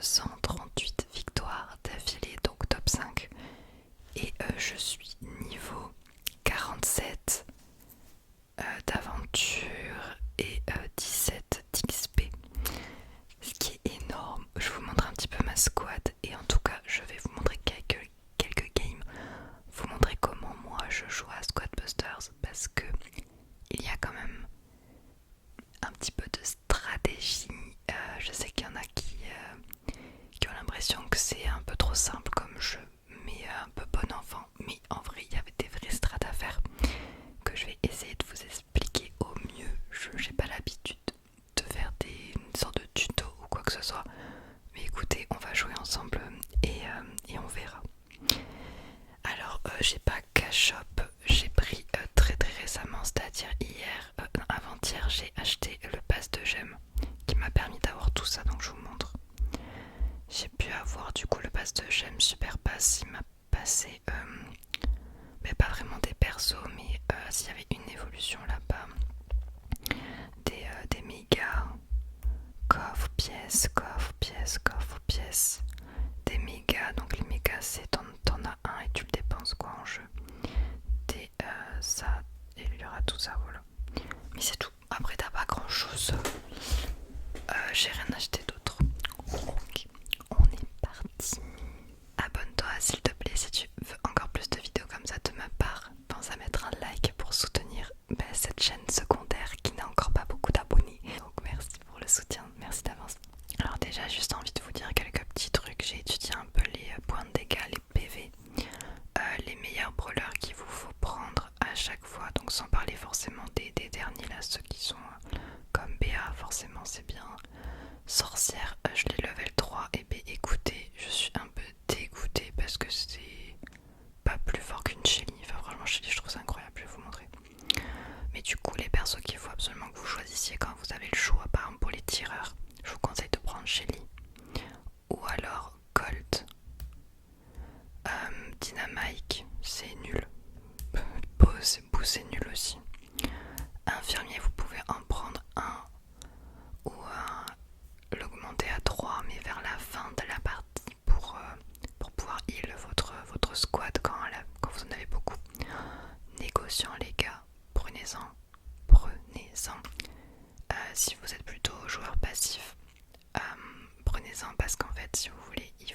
938 victoires d'affilée, donc top 5. Et je suis niveau 47 d'aventure et 17 d'XP. Ce qui est énorme. Je vous montre un petit peu ma squad et en tout cas je vais vous montrer quelques games. Vous montrer comment moi je joue à Squad Busters parce que il y a quand même un petit peu de stratégie. Je sais qu'il y en a qui ont l'impression que c'est un peu trop simple comme jeu, mais un peu bon enfant. Mais en vrai, il y avait des vraies strats à faire que je vais essayer de vous expliquer au mieux. Je n'ai pas l'habitude de faire une sorte de tuto ou quoi que ce soit. Mais écoutez, on va jouer ensemble et on verra. Alors, j'ai pas cash shop, j'ai pris très récemment, c'est-à-dire hier, avant-hier, j'ai acheté le pass de gemmes qui m'a permis d'avoir tout ça, donc je vous montre. J'ai pu avoir du coup le pass de gemmes super pass, il m'a passé mais pas vraiment des persos, mais s'il y avait une évolution là-bas, des méga coffres pièces, des mégas, donc les mégas c'est t'en as un et tu le dépenses quoi en jeu. Ça, et il y aura tout ça, voilà. Mais c'est tout. Après t'as pas grand chose. J'ai rien acheté d'autre. Ok, on est parti. Abonne-toi s'il te plaît si tu veux encore plus de vidéos comme ça de ma part. Pense à mettre un like pour soutenir cette chaîne secondaire qui n'a encore pas beaucoup d'abonnés. Donc merci pour le soutien, merci d'avance. Alors déjà juste envie de vous dire quelques petits trucs. J'ai étudié un peu les points de dégâts, les PV, les meilleurs brawlers qu'il vous faut prendre à chaque fois. Donc sans parler forcément des derniers là, ceux qui sont comme BA, forcément c'est bien. Sorcière, je l'ai level 3 et bien écoutez, je suis un peu dégoûtée parce que c'est pas plus fort qu'une Shelly. Enfin vraiment Shelly je trouve ça incroyable, je vais vous montrer. Mais du coup les persos qu'il faut absolument que vous choisissiez quand vous avez le choix, par exemple pour les tireurs, je vous conseille de prendre Shelly ou alors Colt. Dynamite c'est nul, Boo c'est nul aussi. Infirmier vous pouvez en prendre un ou l'augmenter à 3 mais vers la fin de la partie pour pouvoir heal votre squad quand vous en avez beaucoup. Négociant les gars, prenez-en. Si vous êtes plutôt joueur passif, prenez-en parce qu'en fait si vous voulez il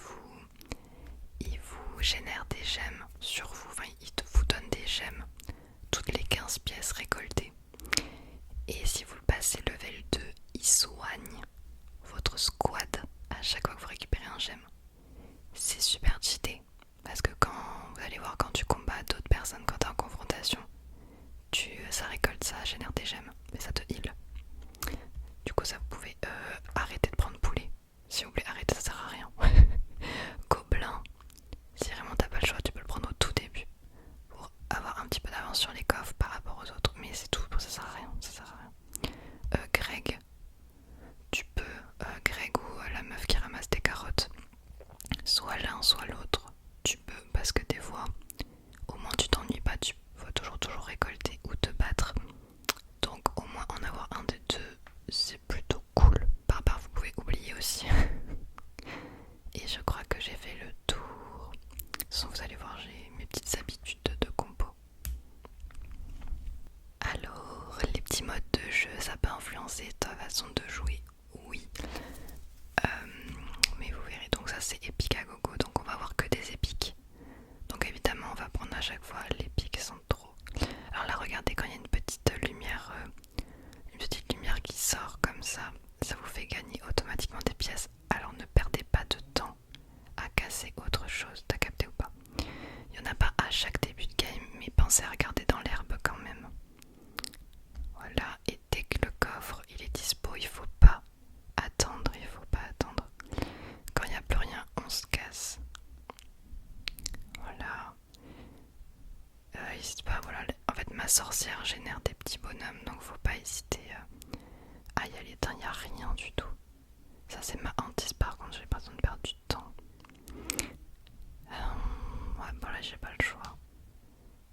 vous génère des gemmes sur vous, enfin il vous donne des gemmes toutes les 15 pièces récoltées. Et si vous le passez level 2, il soigne votre squad à chaque fois que vous récupérez un gemme. C'est super cheaté parce que quand vous allez voir quand tu combats d'autres personnes, quand tu es en confrontation, ça récolte, ça génère des gemmes, mais ça te heal. Du coup ça vous pouvez arrêter de prendre poulet. Si vous voulez arrêter, ça sert à rien. Gobelin, si vraiment t'as pas le choix, tu peux le prendre au tout début pour avoir un petit peu d'avance sur les coffres par rapport aux autres, mais c'est tout, ça sert à rien, Greg, tu peux, Greg ou la meuf qui ramasse des carottes, soit l'un soit l'autre, tu peux, parce que des fois au moins tu t'ennuies pas, tu vas toujours récolter ou te battre, donc au moins en avoir un des deux c'est plutôt cool. Par part vous pouvez oublier aussi. Et je crois que j'ai fait le tour. Sans vous allez voir, j'ai mes petites habitudes de compo. Alors, les petits modes de jeu, ça peut influencer ta façon de jouer, oui. Mais vous verrez, donc ça c'est épique à gogo, donc on va avoir que des épiques. Donc évidemment, on va prendre à chaque fois l'épique sans trop. Alors là, regardez, quand il y a une petite lumière qui sort comme ça vous fait gagner automatiquement des pièces. Alors ne perdez pas de temps à casser autre chose, t'as capté ou pas? Il n'y en a pas à chaque début de game, mais pensez à regarder dans l'herbe quand même. Voilà, et dès que le coffre il est dispo, il faut pas attendre. Quand il n'y a plus rien, on se casse. Voilà. N'hésite pas, voilà. En fait, ma sorcière génère des petits bonhommes, donc faut pas hésiter à y aller. Il n'y a rien du tout. Ça, c'est ma hantise, par contre, j'ai pas besoin de perdre du temps. Ouais, bon, là, j'ai pas le choix.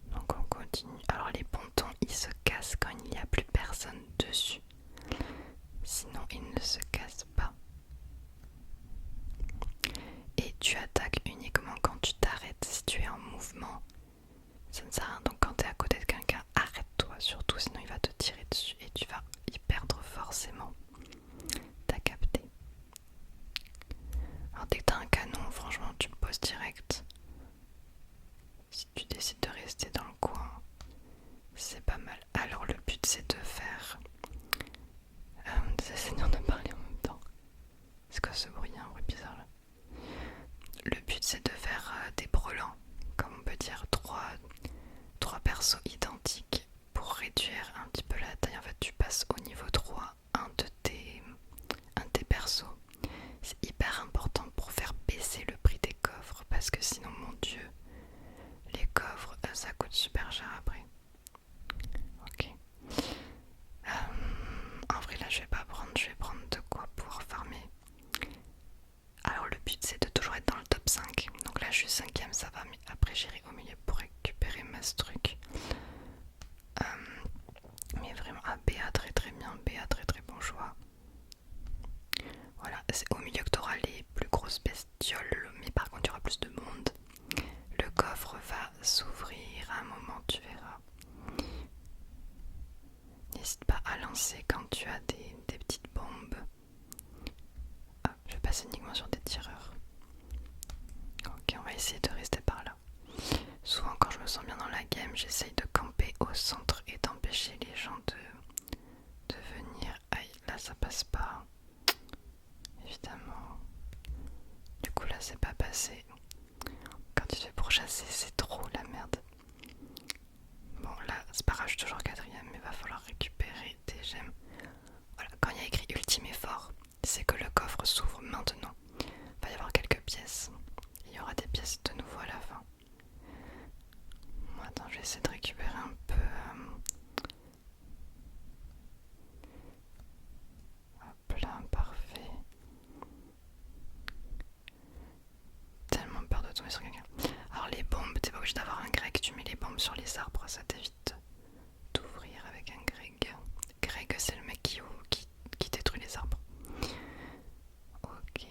Donc, on continue. Alors, les pontons, ils se cassent quand il n'y a plus personne dessus. Sinon, ils ne se cassent pas. tu attaques uniquement quand tu t'arrêtes. Si tu es en mouvement, ça ne sert à rien. Donc quand tu es à côté de quelqu'un, arrête-toi surtout, sinon il va te tirer dessus et tu vas y perdre forcément. T'as capté. Alors dès que t'as un canon, franchement tu le poses direct. Si tu décides de rester dans le coin, c'est pas mal. Alors le but c'est de faire... Essayons de parler en même temps. C'est quoi ce bruit? Il y a un bruit bizarre là. Le but c'est de faire des brelans, comme on peut dire, trois persos identiques pour réduire un petit peu la taille. En fait tu passes au niveau 3 un de tes persos. C'est hyper important pour faire baisser le prix des coffres parce que sinon mon dieu, les coffres ça coûte super cher après. Ok. En vrai là je vais pas prendre, je vais prendre de quoi pouvoir farmer. Alors le but c'est de toujours être dans le top 5. Donc là je suis 5ème, ça va, mais après j'irai au milieu pour récupérer ma truc. Mais vraiment, BA très très bien, BA très très bon choix. Voilà, c'est au milieu que tu auras les plus grosses bestioles, mais par contre il y aura plus de monde. Le coffre va s'ouvrir à un moment, tu verras. N'hésite pas à lancer quand tu as des petites bombes. Hop, je vais passer uniquement sur des tireurs. Ok, on va essayer de rester par là. Souvent quand je me sens bien dans la game, j'essaye de camper au centre et d'empêcher les gens de venir. Aïe, là ça passe pas. Évidemment. Du coup là c'est pas passé. Quand tu te fais pourchasser, c'est trop la merde. Bon là c'est pas grave, je suis toujours 4ème, mais va falloir récupérer des gemmes. Voilà, quand il y a écrit ultime effort, c'est que le coffre s'ouvre maintenant. Il va y avoir quelques pièces. Il y aura des pièces de nouveau à la fin. Bon, attends, je vais essayer de récupérer un peu. Hop là, parfait. Tellement peur de tomber sur quelqu'un. Alors les bombes, t'es pas obligé d'avoir un grec, tu mets les bombes sur les arbres, ça t'évite d'ouvrir avec un greg. Greg c'est le mec qui détruit les arbres. Ok.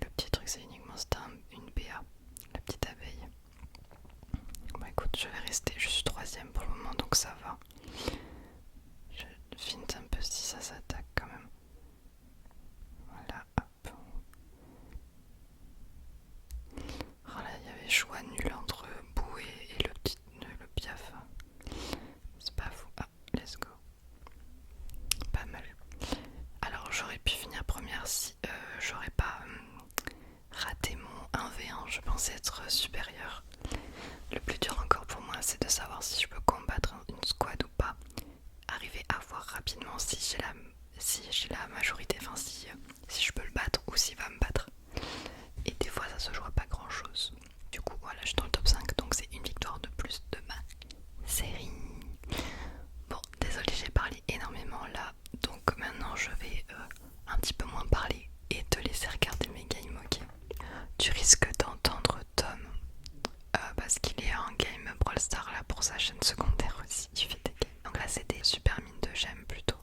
Le petit truc c'est uniquement une BA, la petite abeille. Bon écoute, je vais rester, je suis 3ème pour le moment donc ça va. Je finte un peu si ça s'attaque quand même. Voilà, hop. Oh là, il y avait choix nul entre Boué et le Piaf. C'est pas fou. Ah, let's go. Pas mal. Alors j'aurais pu finir première si j'aurais pas raté mon 1v1. Je pensais être supérieure. Le plus dur encore pour moi c'est de savoir si je peux combattre une squad ou pas. Arriver à voir rapidement si j'ai la majorité, enfin si je peux le battre ou s'il va me battre. Et des fois ça se joue à pas grand chose. Du coup voilà, je suis dans le top 5 donc c'est une victoire de plus de ma série. Bon, désolé, j'ai parlé énormément là, donc maintenant je vais un petit peu moins parler et te laisser regarder mes games, ok? Tu risques d'entendre Tom parce qu'il est en game Brawl Stars là pour sa chaîne secondaire aussi, il fait des games. Donc là c'est des super mines de gemmes plutôt.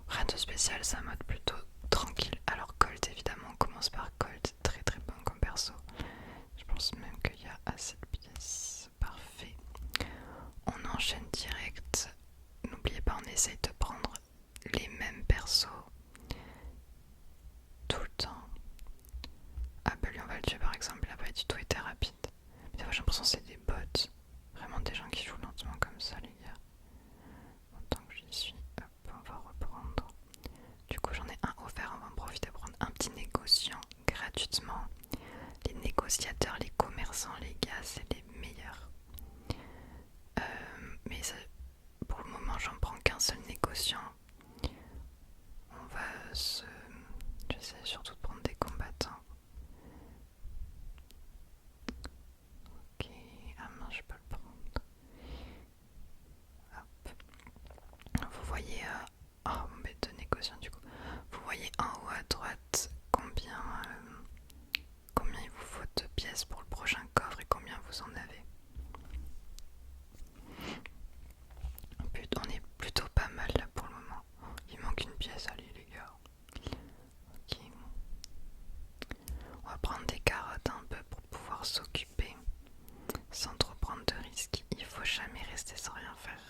Rien de spécial, c'est un mode plutôt tranquille. Alors Colt évidemment, on commence par Colt, très très bon comme perso. Je pense même qu'il y a assez de pièces, parfait. On enchaîne direct. N'oubliez pas, on essaye de prendre les mêmes persos tout le temps. Ah bah lui on va le tuer par exemple, il a pas du tout été rapide. Mais des fois j'ai l'impression que c'est des bots. Vraiment des gens qui jouent lentement comme ça les gars. En tant que j'y suis, hop, on va reprendre. Du coup j'en ai un offert, on va en profiter pour prendre un petit négociant gratuitement. Les négociateurs, les commerçants les gars, c'est les meilleurs. Mais ça, pour le moment j'en prends qu'un seul négociant. On va se... J'essaie surtout de prendre des combattants. Ok, ah mince, je peux le prendre. Hop. Vous voyez... Oh, mon bête de négociant du coup. Vous voyez en haut à droite combien il vous faut de pièces pour le prochain coffre et combien pouvoir s'occuper sans trop prendre de risques. Il faut jamais rester sans rien faire.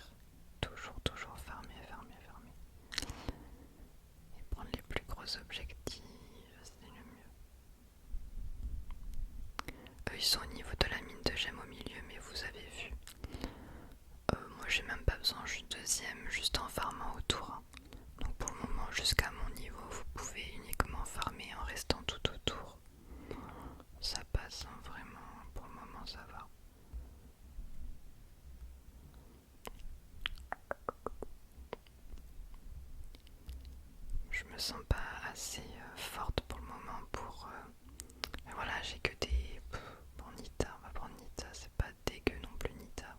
Toujours farmer. Et prendre les plus gros objectifs, c'est le mieux. Eux, ils sont au niveau de la mine de gemmes au milieu, mais vous avez vu. Moi, j'ai même pas besoin, je suis deuxième, juste en farmant autour. Donc pour le moment, jusqu'à mon niveau, vous pouvez uniquement farmer en restant tout autour. Ça passe, hein, vraiment, pour le moment ça va. Je me sens pas assez forte pour le moment pour... Mais voilà, j'ai que des... Bon, Nita, on va prendre Nita, c'est pas dégueu non plus Nita.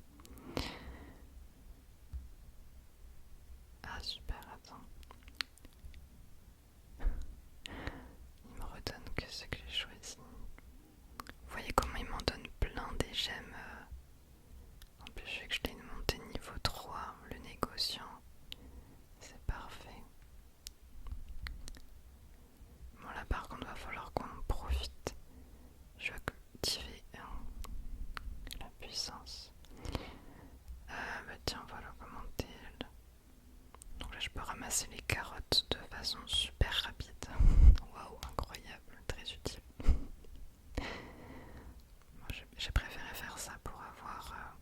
Ah super, attends. Il me redonne que ce que j'ai choisi. Vous voyez comment il m'en donne plein des gemmes. En plus je sais que je l'ai monté niveau 3, le négociant. C'est parfait. Bon là par contre va falloir qu'on en profite. Je vais activer la puissance. Bah tiens on va l'augmenter elle. Donc là je peux ramasser les carottes de façon super rapide. Waouh, incroyable, très utile. Moi j'ai préféré faire ça pour avoir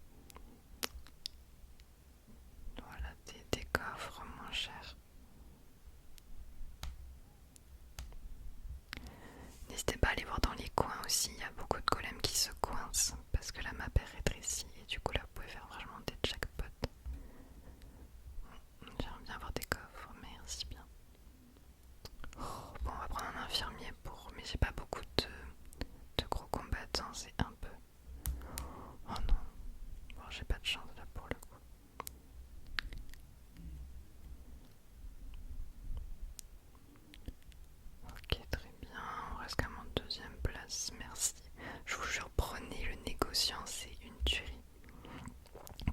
voilà, des coffres moins chers. N'hésitez pas à aller voir dans les coins aussi, il y a beaucoup de golems qui se coincent parce que la map est rétrécie et du coup là vous pouvez faire vraiment des jackpots. J'aimerais bien avoir des coffres, merci bien. Oh, bon, on va prendre un infirmier pour... Mais j'ai pas beaucoup de gros combattants, c'est un peu... Oh non, bon j'ai pas de chance là pour le coup. Ok, très bien, on reste quand même en deuxième place, merci. Je vous jure, prenez le négociant, c'est une tuerie.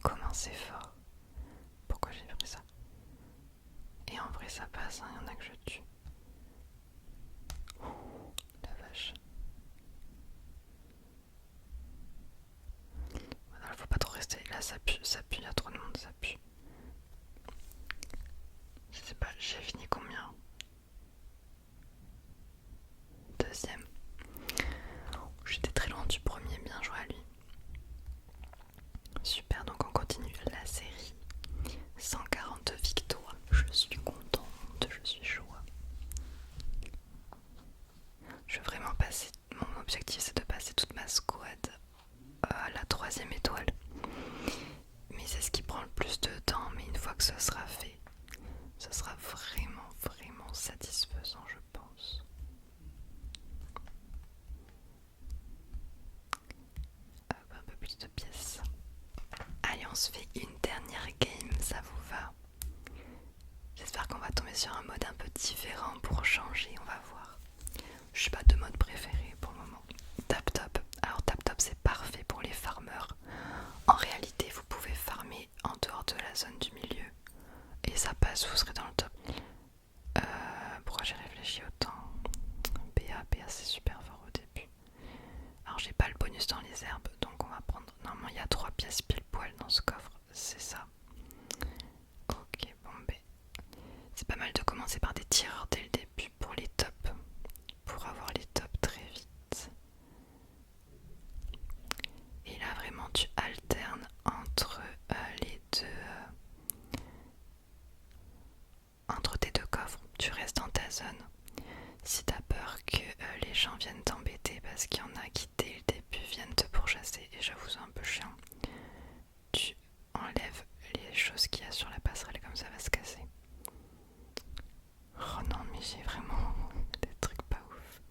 Comment c'est fort. Pourquoi j'ai pris ça? Et en vrai ça passe, hein, y en a que je tue. Oh, la vache. Voilà, faut pas trop rester là, ça pue, y a trop de monde, ça pue. Je sais pas, j'ai fini combien? Deuxième. J'étais très loin du premier, bien joué à lui. Super, donc on continue la série. 142 victoires, je suis contente, je suis joie. Je veux vraiment passer, mon objectif c'est de passer toute ma squad à la 3e étoile. Mais c'est ce qui prend le plus de temps, mais une fois que ce sera fait, ce sera vraiment satisfaisant je pense. Hop, un peu plus de pièces. Allez, on se fait une dernière game, ça vous va? J'espère qu'on va tomber sur un mode un peu différent pour changer, on va voir. Je suis pas de mode préféré pour le moment. Tap top. Alors tap top c'est parfait pour les farmers. En réalité vous pouvez farmer en dehors de la zone du milieu. Et ça passe, vous serez dans le top. Pourquoi j'ai réfléchi autant? PA c'est super fort au début. Alors j'ai pas le bonus dans les herbes, donc on va prendre... Normalement il y a 3 pièces pile poil dans ce coffre, c'est ça. Ok, bon ben... C'est pas mal de commencer par des tireurs dès le début pour les tops. Pour avoir les tops très vite. Et là vraiment tu alternes entre les deux... entre tes deux coffres, tu restes dans ta zone. Si t'as peur que les gens viennent t'embêter parce qu'il y en a qui dès le début viennent te pourchasser, et j'avoue c'est un peu chiant, tu enlèves les choses qu'il y a sur la passerelle comme ça va se casser. Oh non mais j'ai vraiment des trucs pas ouf.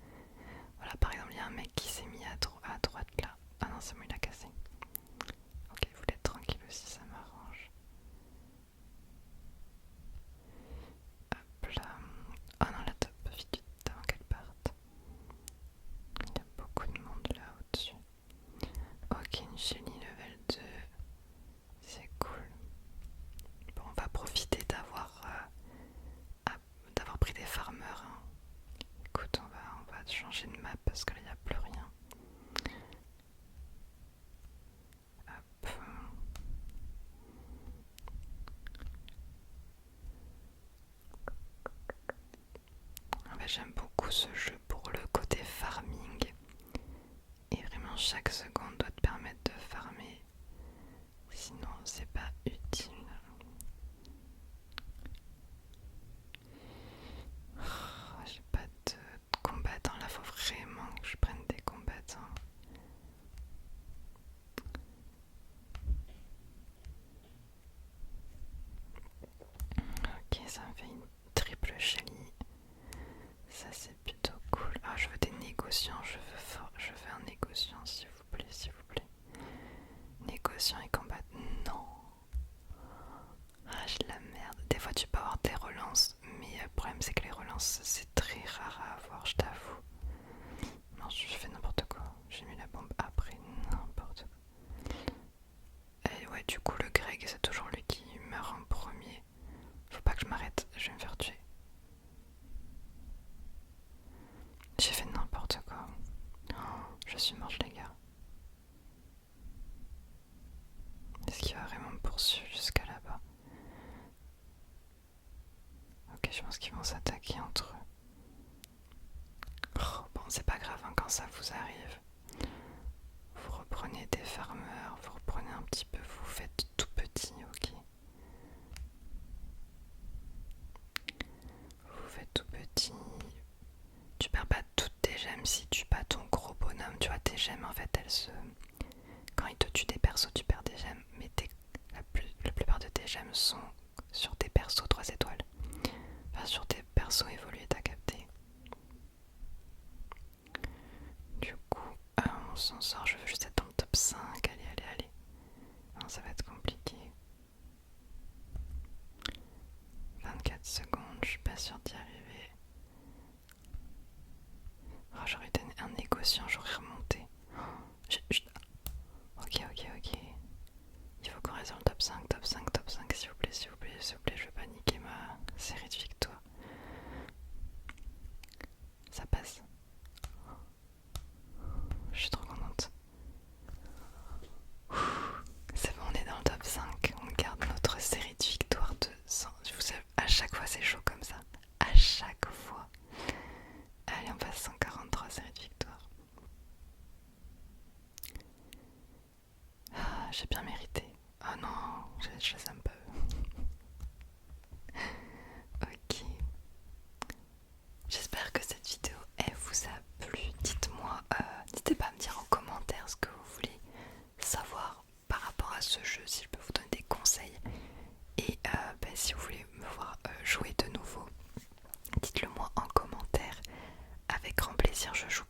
Voilà par exemple il y a un mec qui s'est mis à droite là. Ah non c'est bon il a cassé. Ok vous voulez être tranquille aussi ça m'arrange. Hop là. Oh non la top vite avant qu'elle parte. Il y a beaucoup de monde là au-dessus. Ok une Shelly level 2. C'est cool. Bon on va profiter d'avoir pris des farmers. Hein. Écoute on va changer de map parce que là il n'y a plus rien. chaque seconde doit te permettre de farmer. Sinon, c'est pas utile. Oh, j'ai pas de combattants. Là, faut vraiment que je prenne des combattants. Ok, ça me fait une triple chélie. Ça, c'est plutôt cool. Ah, je veux des négociants. Je veux un négociant, s'il vous plaît, s'il vous plaît. Négociant et combattant. Non. Ah, j'ai de la merde. Des fois, tu peux avoir des relances, mais le problème, c'est que les relances, c'est très rare à avoir, je t'avoue. Non, je fais n'importe quoi. J'ai mis la bombe après, n'importe quoi. Et ouais, du coup, le Greg, c'est toujours lui qui meurt en premier. Faut pas que je m'arrête, je vais me faire tuer. J'ai fait n'importe quoi. Oh, je suis morte, les gars. Est-ce qu'il va vraiment me poursuivre jusqu'à là-bas? Ok, je pense qu'ils vont s'attaquer entre eux. Oh, bon, c'est pas grave hein, quand ça vous arrive. Vous reprenez des farmers, vous reprenez un petit peu, vous faites tout petit, ok. Vous faites tout petit. Tu perds pas toutes tes gemmes si tu bats ton gros bonhomme. Tu vois, tes gemmes en fait, elles se. Quand ils te tuent des persos, tu perds des gemmes, mais la plupart de tes gemmes sont sur tes persos 3 étoiles. Enfin, sur tes persos évolués, t'as capté. Du coup, on s'en sort. Je veux juste être dans le top 5. Allez, allez, allez. Non, ça va être compliqué. 24 secondes, je suis pas sûre d'y arriver. Oh, j'aurais été un négociant, j'aurais remonté. Ok, ok, ok. Il faut qu'on reste dans le top 5, top 5, top 5, s'il vous plaît, s'il vous plaît, s'il vous plaît, je veux pas niquer ma série de victoires. Ça passe. Je suis trop contente. C'est bon, on est dans le top 5. On garde notre série de victoires de 100. Vous savez, à chaque fois c'est chaud comme ça. À chaque fois. Allez, on passe 143 séries de victoires. Ah, j'ai bien mérité. Oh non, je les aime pas. Ok. J'espère que cette vidéo vous a plu. Dites-moi, n'hésitez pas à me dire en commentaire ce que vous voulez savoir par rapport à ce jeu, si je peux vous donner des conseils. Et si vous voulez me voir jouer de nouveau, dites-le moi en commentaire. Avec grand plaisir, je joue